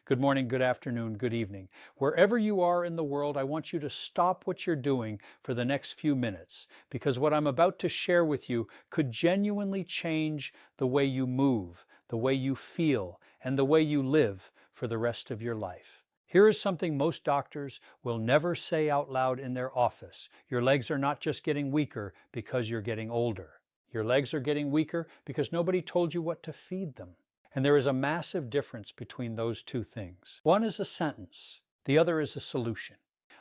good morning, good afternoon, good evening. Wherever you are in the world, I want you to stop what you're doing for the next few minutes because what I'm about to share with you could genuinely change the way you move, the way you feel, and the way you live for the rest of your life. Here is something most doctors will never say out loud in their office. Your legs are not just getting weaker because you're getting older. Your legs are getting weaker because nobody told you what to feed them. And there is a massive difference between those two things. One is a sentence, the other is a solution.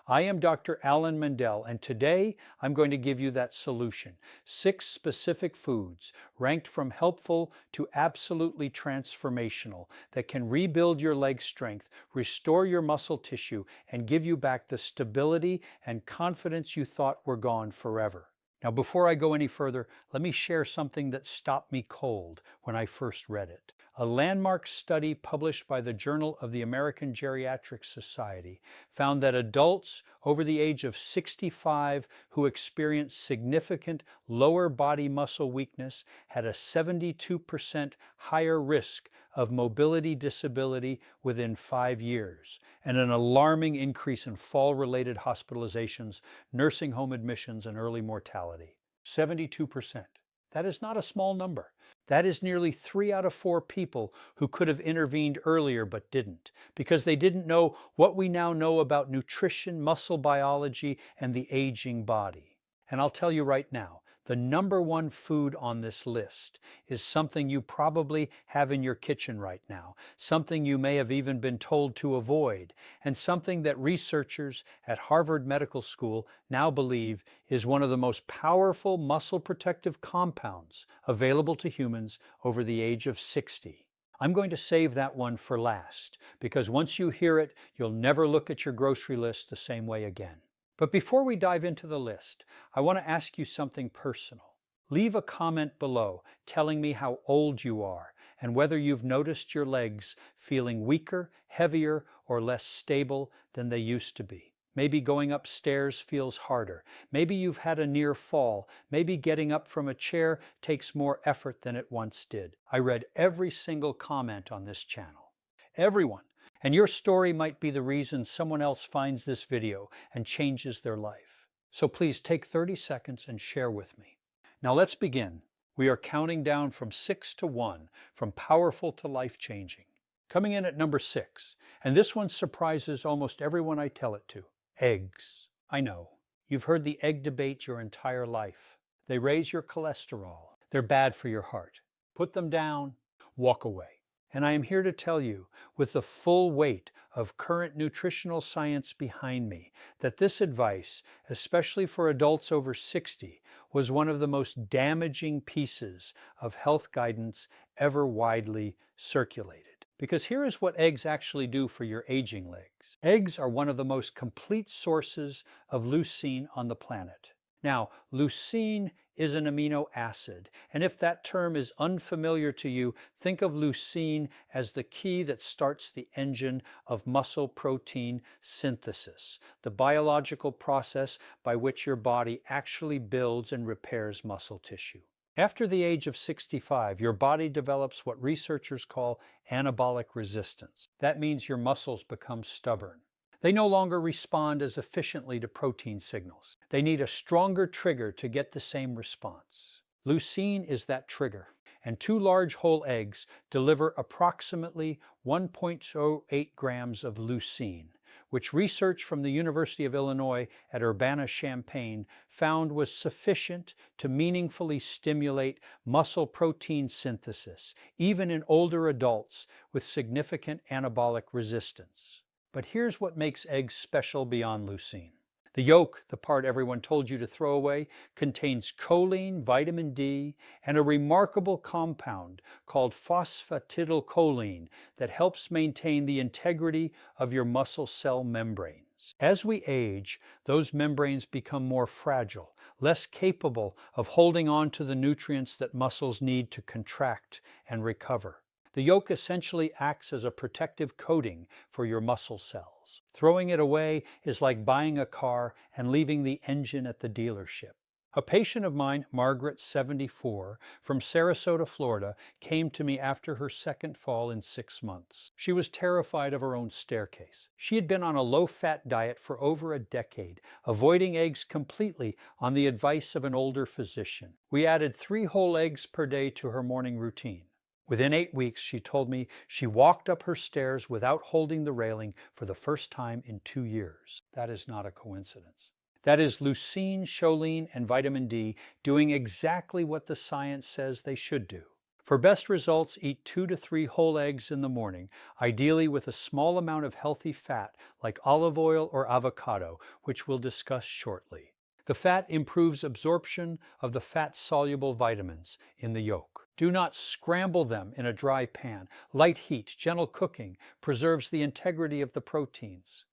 I am Dr. Alan Mandell, and today I'm going to give you that solution. 6 specific foods, ranked from helpful to absolutely transformational, that can rebuild your leg strength, restore your muscle tissue, and give you back the stability and confidence you thought were gone forever. Now, before I go any further, let me share something that stopped me cold when I first read it. A landmark study published by the Journal of the American Geriatric Society found that adults over the age of 65 who experienced significant lower body muscle weakness had a 72% higher risk of mobility disability within 5 years, and an alarming increase in fall-related hospitalizations, nursing home admissions, and early mortality. 72%. That is not a small number. That is nearly 3 out of 4 people who could have intervened earlier but didn't, because they didn't know what we now know about nutrition, muscle biology, and the aging body. And I'll tell you right now, the number one food on this list is something you probably have in your kitchen right now, something you may have even been told to avoid, and something that researchers at Harvard Medical School now believe is one of the most powerful muscle protective compounds available to humans over the age of 60. I'm going to save that one for last, because once you hear it, you'll never look at your grocery list the same way again. But before we dive into the list, I want to ask you something personal. Leave a comment below telling me how old you are and whether you've noticed your legs feeling weaker, heavier, or less stable than they used to be. Maybe going upstairs feels harder. Maybe you've had a near fall. Maybe getting up from a chair takes more effort than it once did. I read every single comment on this channel. Everyone. And your story might be the reason someone else finds this video and changes their life. So please take 30 seconds and share with me. Now let's begin. We are counting down from 6 to 1, from powerful to life-changing. Coming in at number 6, and this one surprises almost everyone I tell it to. Eggs. I know. You've heard the egg debate your entire life. They raise your cholesterol. They're bad for your heart. Put them down, walk away. And I am here to tell you, with the full weight of current nutritional science behind me, that this advice, especially for adults over 60, was one of the most damaging pieces of health guidance ever widely circulated. Because here is what eggs actually do for your aging legs. Eggs are one of the most complete sources of leucine on the planet. Now, leucine is an amino acid, and if that term is unfamiliar to you, think of leucine as the key that starts the engine of muscle protein synthesis, the biological process by which your body actually builds and repairs muscle tissue. After the age of 65, your body develops what researchers call anabolic resistance. That means your muscles become stubborn. They no longer respond as efficiently to protein signals. They need a stronger trigger to get the same response. Leucine is that trigger, and 2 large whole eggs deliver approximately 1.08 grams of leucine, which research from the University of Illinois at Urbana-Champaign found was sufficient to meaningfully stimulate muscle protein synthesis, even in older adults with significant anabolic resistance. But here's what makes eggs special beyond leucine. The yolk, the part everyone told you to throw away, contains choline, vitamin D, and a remarkable compound called phosphatidylcholine that helps maintain the integrity of your muscle cell membranes. As we age, those membranes become more fragile, less capable of holding on to the nutrients that muscles need to contract and recover. The yolk essentially acts as a protective coating for your muscle cells. Throwing it away is like buying a car and leaving the engine at the dealership. A patient of mine, Margaret, 74, from Sarasota, Florida, came to me after her second fall in 6 months. She was terrified of her own staircase. She had been on a low-fat diet for over a decade, avoiding eggs completely on the advice of an older physician. We added 3 whole eggs per day to her morning routine. Within 8 weeks, she told me she walked up her stairs without holding the railing for the first time in 2 years. That is not a coincidence. That is leucine, choline, and vitamin D doing exactly what the science says they should do. For best results, eat 2 to 3 whole eggs in the morning, ideally with a small amount of healthy fat like olive oil or avocado, which we'll discuss shortly. The fat improves absorption of the fat-soluble vitamins in the yolk. Do not scramble them in a dry pan. Light heat, gentle cooking preserves the integrity of the proteins.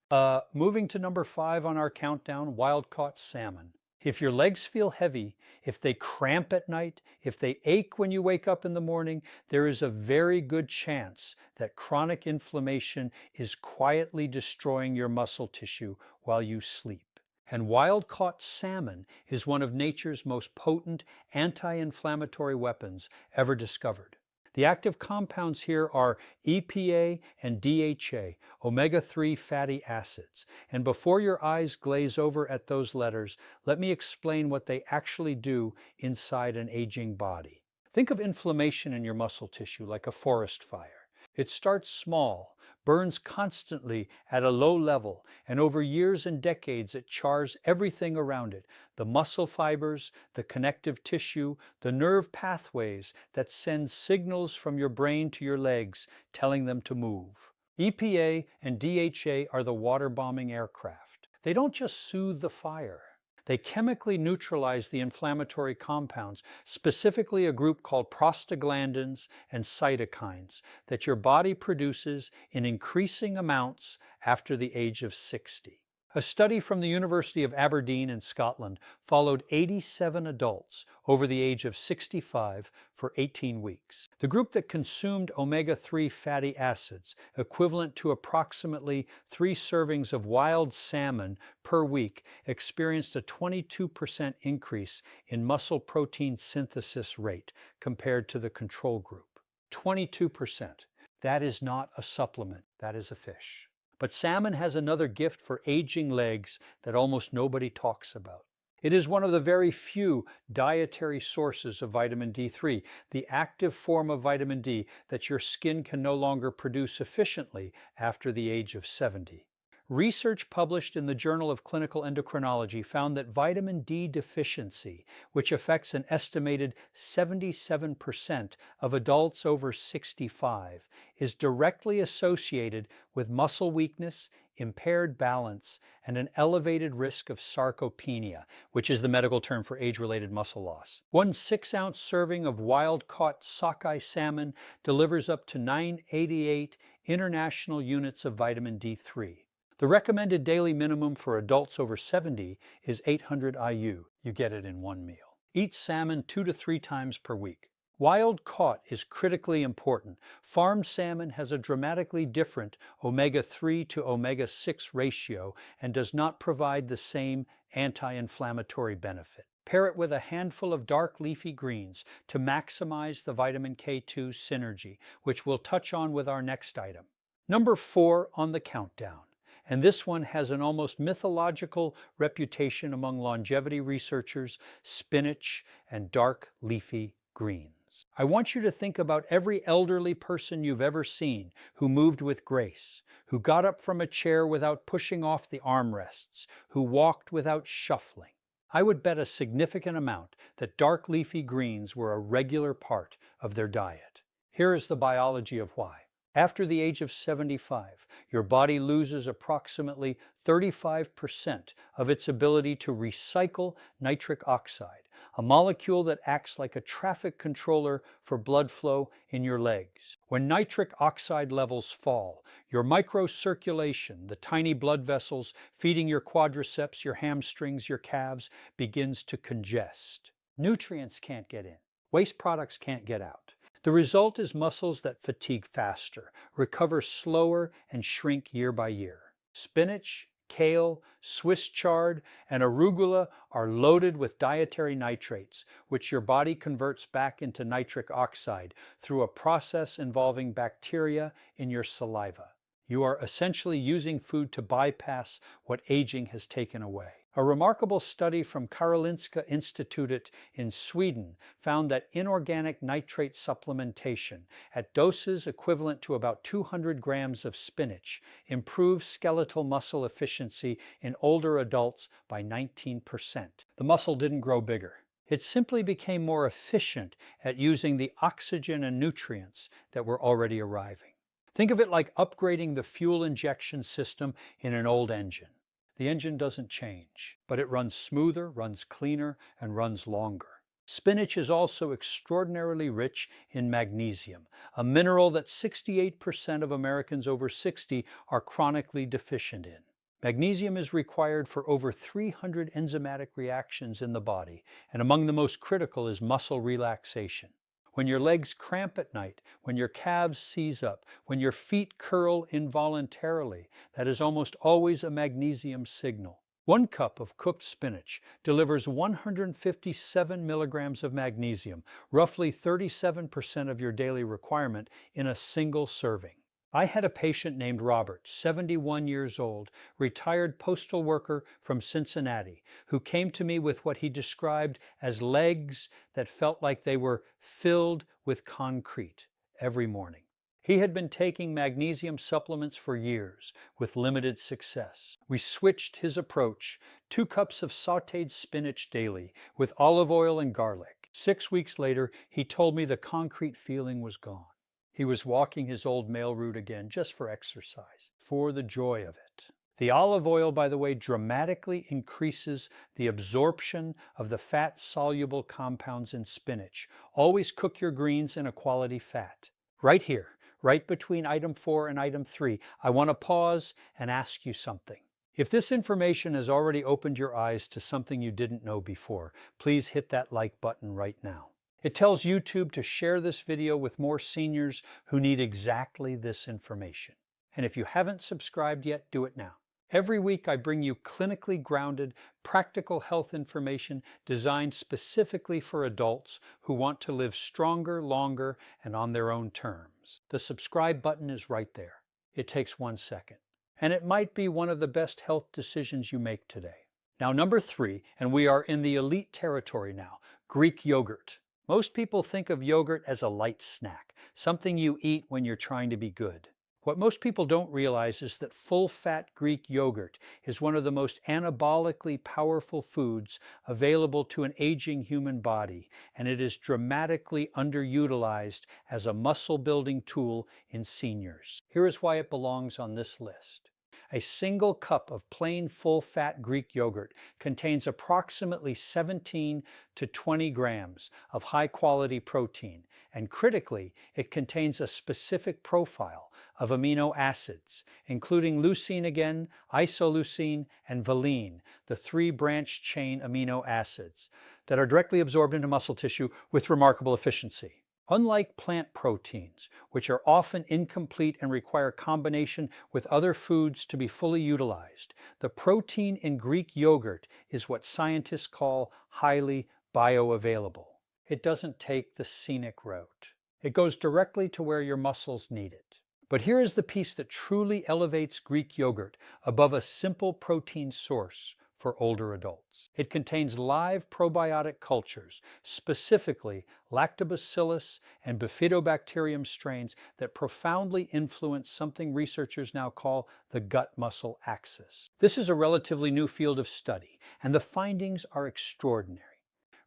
Moving to number 5 on our countdown, wild-caught salmon. If your legs feel heavy, if they cramp at night, if they ache when you wake up in the morning, there is a very good chance that chronic inflammation is quietly destroying your muscle tissue while you sleep. And wild-caught salmon is one of nature's most potent anti-inflammatory weapons ever discovered. The active compounds here are EPA and DHA, omega-3 fatty acids. And before your eyes glaze over at those letters, let me explain what they actually do inside an aging body. Think of inflammation in your muscle tissue like a forest fire. It starts small, burns constantly at a low level, and over years and decades it chars everything around it: the muscle fibers, the connective tissue, the nerve pathways that send signals from your brain to your legs telling them to move. EPA and DHA are the water-bombing aircraft. They don't just soothe the fire. They chemically neutralize the inflammatory compounds, specifically a group called prostaglandins and cytokines that your body produces in increasing amounts after the age of 60. A study from the University of Aberdeen in Scotland followed 87 adults over the age of 65 for 18 weeks. The group that consumed omega-3 fatty acids, equivalent to approximately 3 servings of wild salmon per week, experienced a 22% increase in muscle protein synthesis rate compared to the control group. 22%. That is not a supplement, that is a fish. But salmon has another gift for aging legs that almost nobody talks about. It is one of the very few dietary sources of vitamin D3, the active form of vitamin D that your skin can no longer produce efficiently after the age of 70. Research published in the Journal of Clinical Endocrinology found that vitamin D deficiency, which affects an estimated 77% of adults over 65, is directly associated with muscle weakness, impaired balance, and an elevated risk of sarcopenia, which is the medical term for age-related muscle loss. One 6-ounce serving of wild-caught sockeye salmon delivers up to 988 international units of vitamin D3. The recommended daily minimum for adults over 70 is 800 IU. You get it in one meal. Eat salmon 2 to 3 times per week. Wild caught is critically important. Farmed salmon has a dramatically different omega-3 to omega-6 ratio and does not provide the same anti-inflammatory benefit. Pair it with a handful of dark leafy greens to maximize the vitamin K2 synergy, which we'll touch on with our next item. Number 4 on the countdown. And this one has an almost mythological reputation among longevity researchers: spinach and dark leafy greens. I want you to think about every elderly person you've ever seen who moved with grace, who got up from a chair without pushing off the armrests, who walked without shuffling. I would bet a significant amount that dark leafy greens were a regular part of their diet. Here is the biology of why. After the age of 75, your body loses approximately 35% of its ability to recycle nitric oxide, a molecule that acts like a traffic controller for blood flow in your legs. When nitric oxide levels fall, your microcirculation, the tiny blood vessels feeding your quadriceps, your hamstrings, your calves, begins to congest. Nutrients can't get in. Waste products can't get out. The result is muscles that fatigue faster, recover slower, and shrink year by year. Spinach, kale, Swiss chard, and arugula are loaded with dietary nitrates, which your body converts back into nitric oxide through a process involving bacteria in your saliva. You are essentially using food to bypass what aging has taken away. A remarkable study from Karolinska Institutet in Sweden found that inorganic nitrate supplementation at doses equivalent to about 200 grams of spinach improves skeletal muscle efficiency in older adults by 19%. The muscle didn't grow bigger. It simply became more efficient at using the oxygen and nutrients that were already arriving. Think of it like upgrading the fuel injection system in an old engine. The engine doesn't change, but it runs smoother, runs cleaner, and runs longer. Spinach is also extraordinarily rich in magnesium, a mineral that 68% of Americans over 60 are chronically deficient in. Magnesium is required for over 300 enzymatic reactions in the body, and among the most critical is muscle relaxation. When your legs cramp at night, when your calves seize up, when your feet curl involuntarily, that is almost always a magnesium signal. 1 cup of cooked spinach delivers 157 milligrams of magnesium, roughly 37% of your daily requirement in a single serving. I had a patient named Robert, 71 years old, retired postal worker from Cincinnati, who came to me with what he described as legs that felt like they were filled with concrete every morning. He had been taking magnesium supplements for years with limited success. We switched his approach, 2 cups of sautéed spinach daily with olive oil and garlic. 6 weeks later, he told me the concrete feeling was gone. He was walking his old mail route again just for exercise, for the joy of it. The olive oil, by the way, dramatically increases the absorption of the fat-soluble compounds in spinach. Always cook your greens in a quality fat. Right here, right between item 4 and item 3, I want to pause and ask you something. If this information has already opened your eyes to something you didn't know before, please hit that like button right now. It tells YouTube to share this video with more seniors who need exactly this information. And if you haven't subscribed yet, do it now. Every week I bring you clinically grounded, practical health information designed specifically for adults who want to live stronger, longer, and on their own terms. The subscribe button is right there. It takes 1 second. And it might be one of the best health decisions you make today. Now, number 3, and we are in the elite territory now, Greek yogurt. Most people think of yogurt as a light snack, something you eat when you're trying to be good. What most people don't realize is that full-fat Greek yogurt is one of the most anabolically powerful foods available to an aging human body, and it is dramatically underutilized as a muscle-building tool in seniors. Here is why it belongs on this list. A single cup of plain full-fat Greek yogurt contains approximately 17 to 20 grams of high-quality protein, and critically, it contains a specific profile of amino acids, including leucine again, isoleucine, and valine, the 3 branched-chain amino acids that are directly absorbed into muscle tissue with remarkable efficiency. Unlike plant proteins, which are often incomplete and require combination with other foods to be fully utilized, the protein in Greek yogurt is what scientists call highly bioavailable. It doesn't take the scenic route. It goes directly to where your muscles need it. But here is the piece that truly elevates Greek yogurt above a simple protein source for older adults. It contains live probiotic cultures, specifically lactobacillus and bifidobacterium strains that profoundly influence something researchers now call the gut-muscle axis. This is a relatively new field of study, and the findings are extraordinary.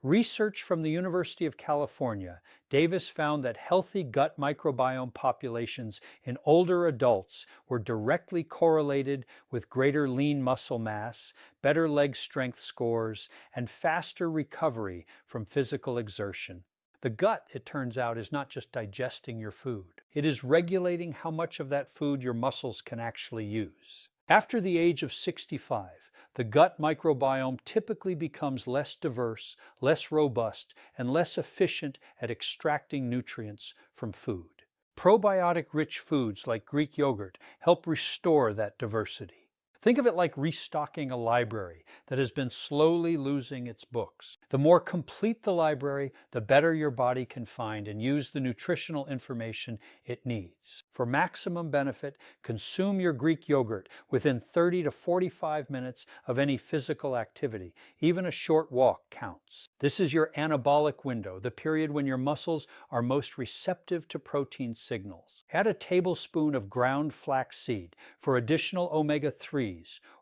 Research from the University of California, Davis found that healthy gut microbiome populations in older adults were directly correlated with greater lean muscle mass, better leg strength scores, and faster recovery from physical exertion. The gut, it turns out, is not just digesting your food. It is regulating how much of that food your muscles can actually use. After the age of 65, the gut microbiome typically becomes less diverse, less robust, and less efficient at extracting nutrients from food. Probiotic-rich foods like Greek yogurt help restore that diversity. Think of it like restocking a library that has been slowly losing its books. The more complete the library, the better your body can find and use the nutritional information it needs. For maximum benefit, consume your Greek yogurt within 30 to 45 minutes of any physical activity. Even a short walk counts. This is your anabolic window, the period when your muscles are most receptive to protein signals. Add a tablespoon of ground flaxseed for additional omega-3s,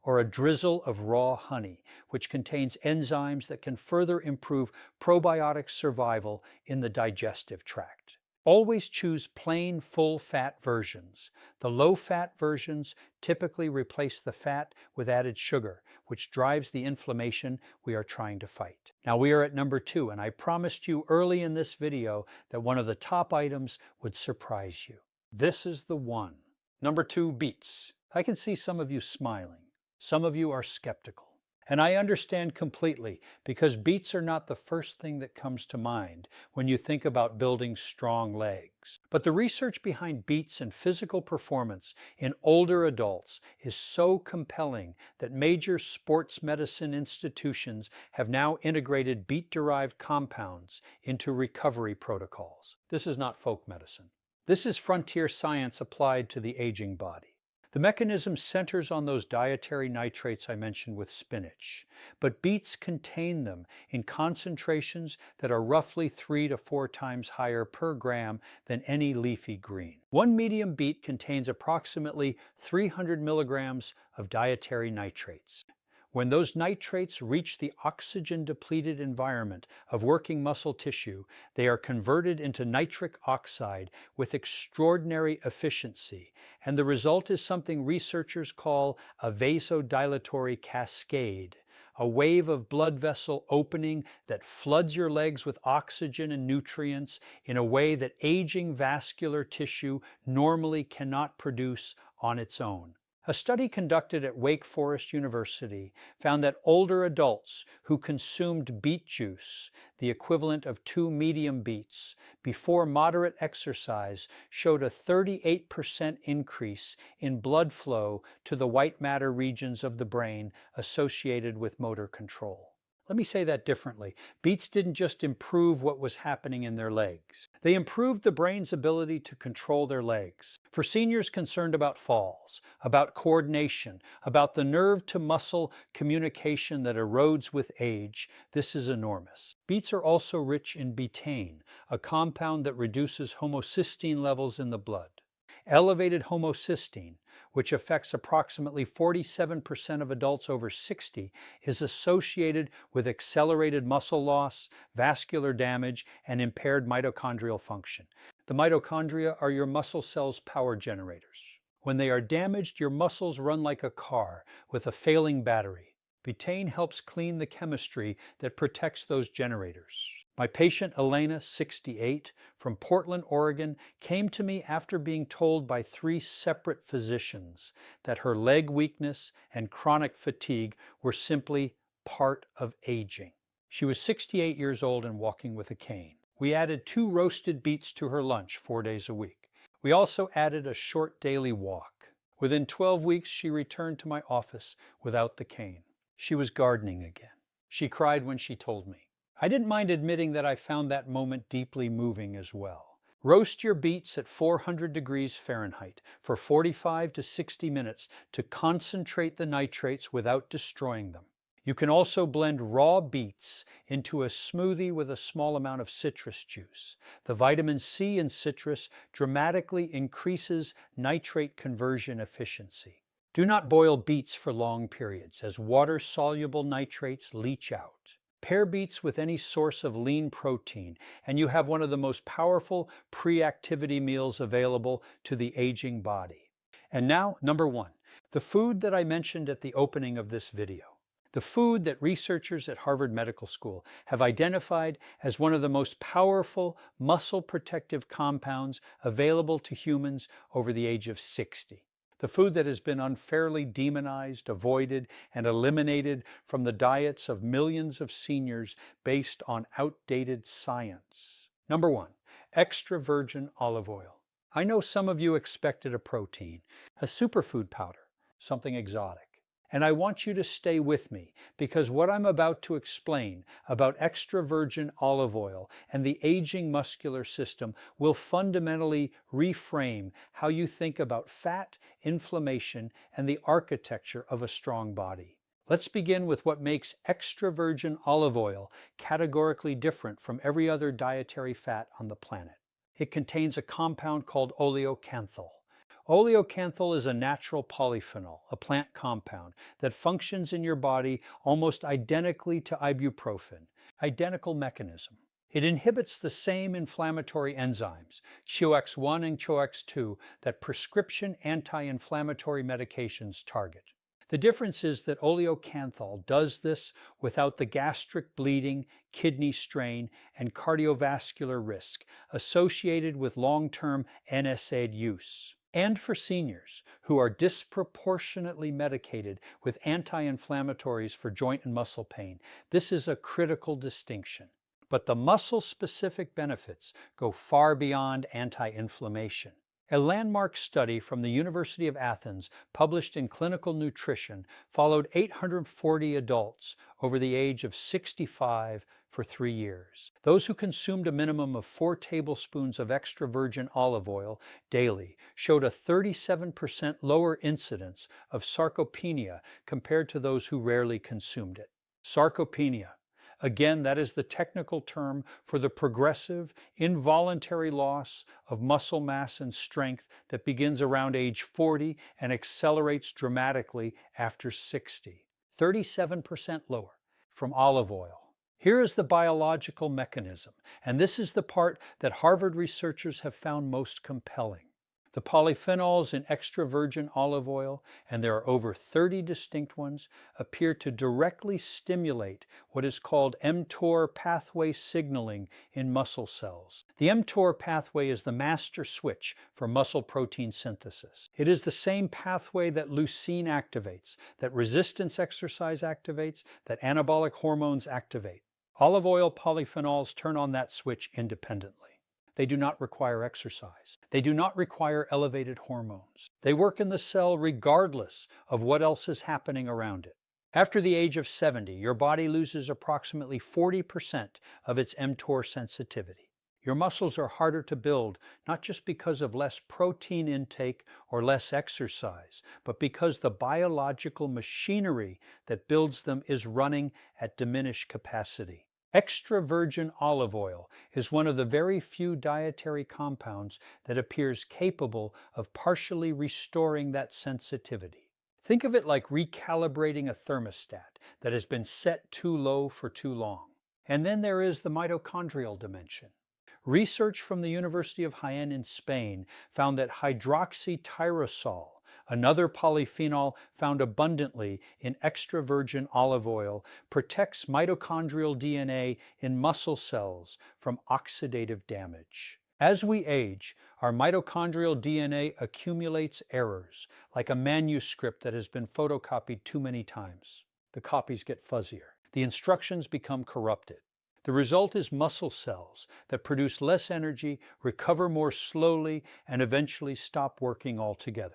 or a drizzle of raw honey, which contains enzymes that can further improve probiotic survival in the digestive tract. Always choose plain, full-fat versions. The low-fat versions typically replace the fat with added sugar, which drives the inflammation we are trying to fight. Now we are at number 2, and I promised you early in this video that one of the top items would surprise you. This is the one. Number 2, beets. I can see some of you smiling. Some of you are skeptical. And I understand completely, because beets are not the first thing that comes to mind when you think about building strong legs. But the research behind beets and physical performance in older adults is so compelling that major sports medicine institutions have now integrated beet-derived compounds into recovery protocols. This is not folk medicine. This is frontier science applied to the aging body. The mechanism centers on those dietary nitrates I mentioned with spinach, but beets contain them in concentrations that are roughly 3 to 4 times higher per gram than any leafy green. One medium beet contains approximately 300 milligrams of dietary nitrates. When those nitrates reach the oxygen-depleted environment of working muscle tissue, they are converted into nitric oxide with extraordinary efficiency, and the result is something researchers call a vasodilatory cascade, a wave of blood vessel opening that floods your legs with oxygen and nutrients in a way that aging vascular tissue normally cannot produce on its own. A study conducted at Wake Forest University found that older adults who consumed beet juice, the equivalent of 2 medium beets, before moderate exercise showed a 38% increase in blood flow to the white matter regions of the brain associated with motor control. Let me say that differently. Beets didn't just improve what was happening in their legs. They improved the brain's ability to control their legs. For seniors concerned about falls, about coordination, about the nerve-to-muscle communication that erodes with age, this is enormous. Beets are also rich in betaine, a compound that reduces homocysteine levels in the blood. Elevated homocysteine, which affects approximately 47% of adults over 60, is associated with accelerated muscle loss, vascular damage, and impaired mitochondrial function. The mitochondria are your muscle cells' power generators. When they are damaged, your muscles run like a car with a failing battery. Betaine helps clean the chemistry that protects those generators. My patient Elena, 68, from Portland, Oregon, came to me after being told by 3 separate physicians that her leg weakness and chronic fatigue were simply part of aging. She was 68 years old and walking with a cane. We added 2 roasted beets to her lunch 4 days a week. We also added a short daily walk. Within 12 weeks, she returned to my office without the cane. She was gardening again. She cried when she told me. I didn't mind admitting that I found that moment deeply moving as well. Roast your beets at 400 degrees Fahrenheit for 45 to 60 minutes to concentrate the nitrates without destroying them. You can also blend raw beets into a smoothie with a small amount of citrus juice. The vitamin C in citrus dramatically increases nitrate conversion efficiency. Do not boil beets for long periods, as water-soluble nitrates leach out. Pair beets with any source of lean protein, and you have one of the most powerful pre-activity meals available to the aging body. And now, number 1, the food that I mentioned at the opening of this video. The food that researchers at Harvard Medical School have identified as one of the most powerful muscle protective compounds available to humans over the age of 60. The food that has been unfairly demonized, avoided, and eliminated from the diets of millions of seniors based on outdated science. Number 1, extra virgin olive oil. I know some of you expected a protein, a superfood powder, something exotic. And I want you to stay with me because what I'm about to explain about extra virgin olive oil and the aging muscular system will fundamentally reframe how you think about fat, inflammation, and the architecture of a strong body. Let's begin with what makes extra virgin olive oil categorically different from every other dietary fat on the planet. It contains a compound called oleocanthal. Oleocanthal is a natural polyphenol, a plant compound, that functions in your body almost identically to ibuprofen, identical mechanism. It inhibits the same inflammatory enzymes, CHOX1 and CHOX2, that prescription anti-inflammatory medications target. The difference is that oleocanthal does this without the gastric bleeding, kidney strain, and cardiovascular risk associated with long-term NSAID use. And for seniors who are disproportionately medicated with anti-inflammatories for joint and muscle pain, this is a critical distinction. But the muscle-specific benefits go far beyond anti-inflammation. A landmark study from the University of Athens, published in Clinical Nutrition, followed 840 adults over the age of 65 for 3 years. Those who consumed a minimum of 4 tablespoons of extra virgin olive oil daily showed a 37% lower incidence of sarcopenia compared to those who rarely consumed it. Sarcopenia. Again, that is the technical term for the progressive, involuntary loss of muscle mass and strength that begins around age 40 and accelerates dramatically after 60. 37% lower from olive oil. Here is the biological mechanism, and this is the part that Harvard researchers have found most compelling. The polyphenols in extra virgin olive oil, and there are over 30 distinct ones, appear to directly stimulate what is called mTOR pathway signaling in muscle cells. The mTOR pathway is the master switch for muscle protein synthesis. It is the same pathway that leucine activates, that resistance exercise activates, that anabolic hormones activate. Olive oil polyphenols turn on that switch independently. They do not require exercise. They do not require elevated hormones. They work in the cell regardless of what else is happening around it. After the age of 70, your body loses approximately 40% of its mTOR sensitivity. Your muscles are harder to build, not just because of less protein intake or less exercise, but because the biological machinery that builds them is running at diminished capacity. Extra virgin olive oil is one of the very few dietary compounds that appears capable of partially restoring that sensitivity. Think of it like recalibrating a thermostat that has been set too low for too long. And then there is the mitochondrial dimension. Research from the University of Jaén in Spain found that hydroxytyrosol, another polyphenol found abundantly in extra virgin olive oil, protects mitochondrial DNA in muscle cells from oxidative damage. As we age, our mitochondrial DNA accumulates errors, like a manuscript that has been photocopied too many times. The copies get fuzzier. The instructions become corrupted. The result is muscle cells that produce less energy, recover more slowly, and eventually stop working altogether.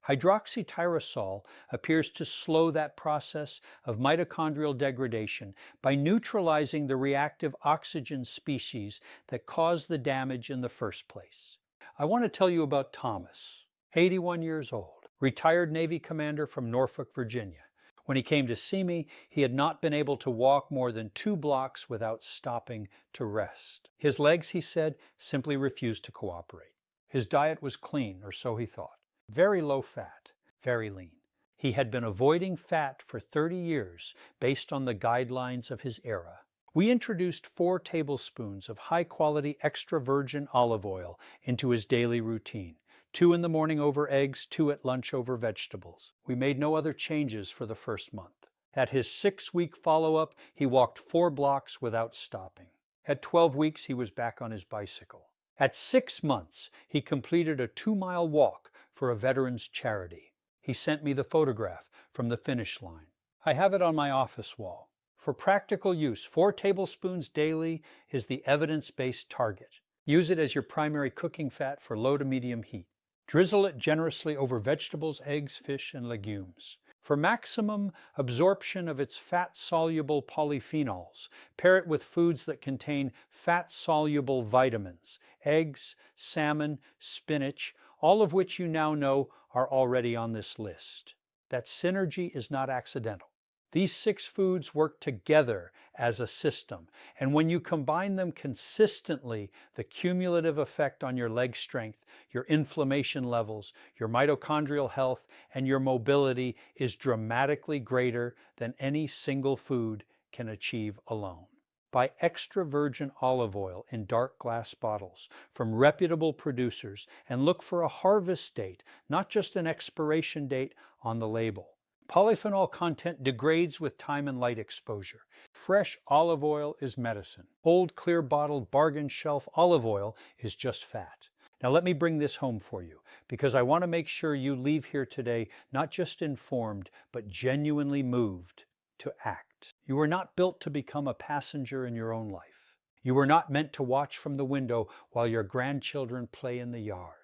Hydroxytyrosol appears to slow that process of mitochondrial degradation by neutralizing the reactive oxygen species that caused the damage in the first place. I want to tell you about Thomas, 81 years old, retired Navy commander from Norfolk, Virginia. When he came to see me, he had not been able to walk more than 2 blocks without stopping to rest. His legs, he said, simply refused to cooperate. His diet was clean, or so he thought. Very low fat, very lean. He had been avoiding fat for 30 years based on the guidelines of his era. We introduced 4 tablespoons of high-quality extra virgin olive oil into his daily routine. 2 in the morning over eggs, 2 at lunch over vegetables. We made no other changes for the first month. At his 6-week follow-up, he walked 4 blocks without stopping. At 12 weeks, he was back on his bicycle. At 6 months, he completed a 2-mile walk for a veterans charity. He sent me the photograph from the finish line. I have it on my office wall. For practical use, 4 tablespoons daily is the evidence-based target. Use it as your primary cooking fat for low to medium heat. Drizzle it generously over vegetables, eggs, fish, and legumes. For maximum absorption of its fat-soluble polyphenols, pair it with foods that contain fat-soluble vitamins, eggs, salmon, spinach, all of which you now know are already on this list. That synergy is not accidental. These 6 foods work together as a system, and when you combine them consistently, the cumulative effect on your leg strength, your inflammation levels, your mitochondrial health, and your mobility is dramatically greater than any single food can achieve alone. Buy extra virgin olive oil in dark glass bottles from reputable producers and look for a harvest date, not just an expiration date on the label. Polyphenol content degrades with time and light exposure. Fresh olive oil is medicine. Old clear bottled bargain shelf olive oil is just fat. Now let me bring this home for you, because I want to make sure you leave here today not just informed, but genuinely moved to act. You were not built to become a passenger in your own life. You were not meant to watch from the window while your grandchildren play in the yard.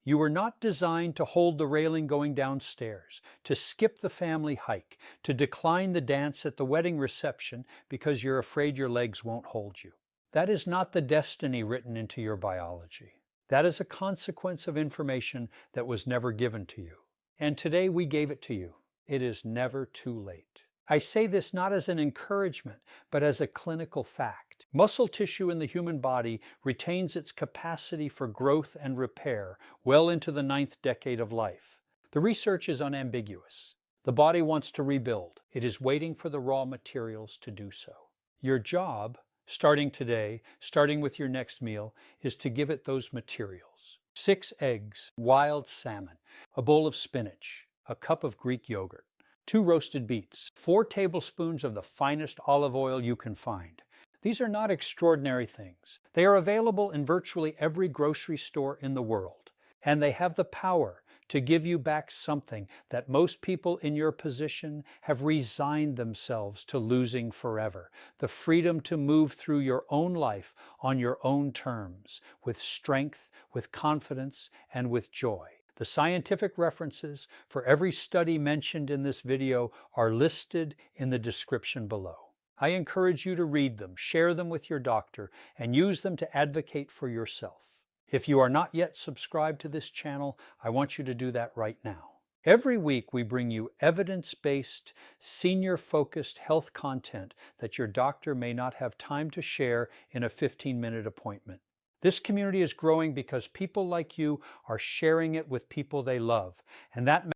You were not designed to hold the railing going downstairs, to skip the family hike, to decline the dance at the wedding reception because you're afraid your legs won't hold you. That is not the destiny written into your biology. That is a consequence of information that was never given to you. And today we gave it to you. It is never too late. I say this not as an encouragement, but as a clinical fact. Muscle tissue in the human body retains its capacity for growth and repair well into the 9th decade of life. The research is unambiguous. The body wants to rebuild. It is waiting for the raw materials to do so. Your job, starting today, starting with your next meal, is to give it those materials. 6 eggs, wild salmon, a bowl of spinach, a cup of Greek yogurt, 2 roasted beets, 4 tablespoons of the finest olive oil you can find. These are not extraordinary things. They are available in virtually every grocery store in the world, and they have the power to give you back something that most people in your position have resigned themselves to losing forever: the freedom to move through your own life on your own terms, with strength, with confidence, and with joy. The scientific references for every study mentioned in this video are listed in the description below. I encourage you to read them, share them with your doctor, and use them to advocate for yourself. If you are not yet subscribed to this channel, I want you to do that right now. Every week we bring you evidence-based, senior-focused health content that your doctor may not have time to share in a 15-minute appointment. This community is growing because people like you are sharing it with people they love, and that